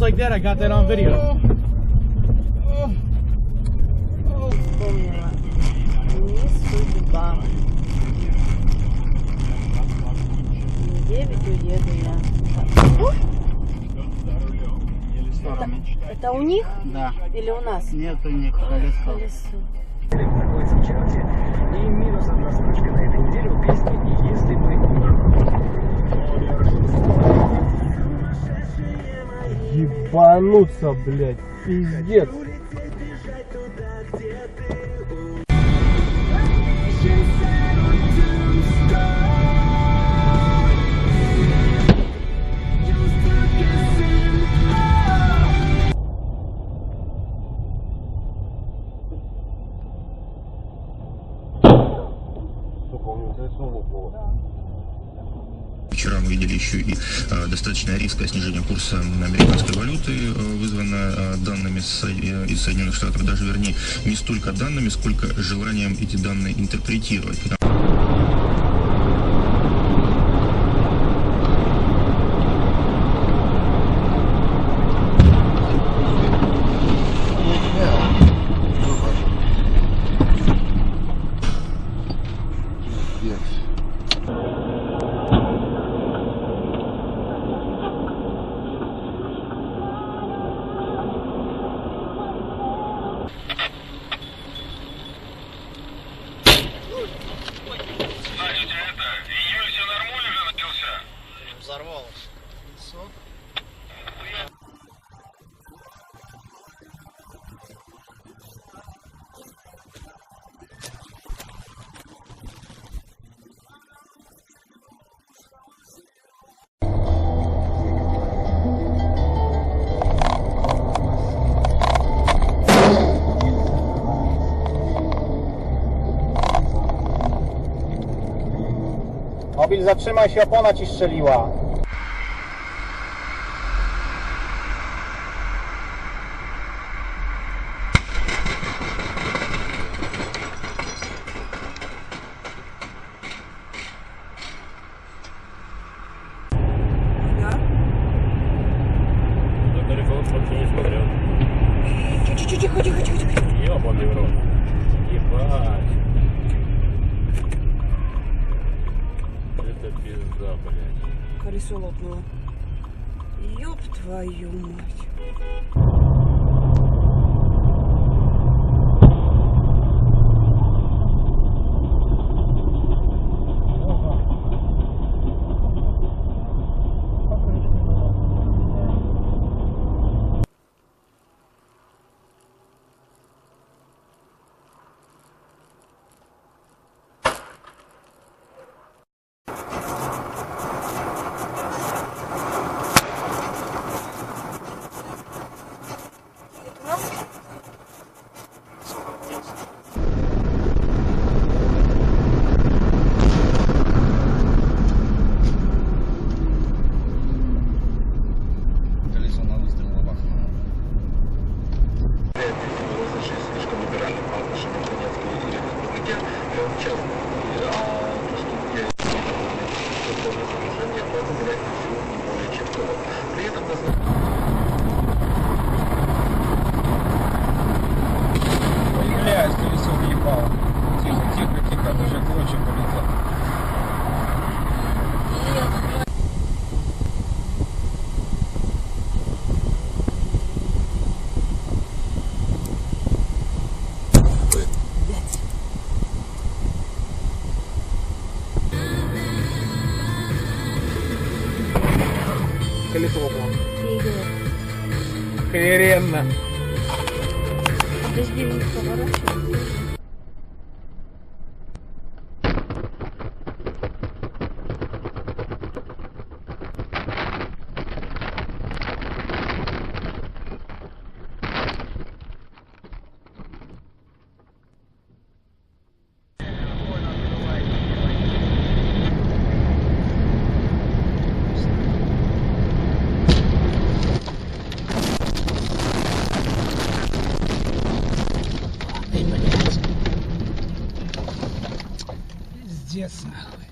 like that. I got that on video. Вспомнила. Не судьба. Где ведь уеду я? Это у них? Да. Или у нас? Нет, у них колесо. Колесо. Находится в чарте. И минус одна строчка на этой неделе у песни «Если бы». Ебануться, блядь, пиздец. Вчера мы видели еще и достаточно резкое снижение курса американской валюты, вызванное данными из Соединенных Штатов, даже вернее не столько данными, сколько желанием эти данные интерпретировать. Взорвалось. Mobil, zatrzymaj się, opona ci strzeliła. Тихо. Ёбаный в рот. Ебать. Это пизда, блядь. Колесо лопнуло. Ёб твою мать. Блядь, колесо въебало. Тихо, даже клочек полетел. Колесо лопнуло. Охеренно. Подожди, не поворачивай. Пиздец, нахуй.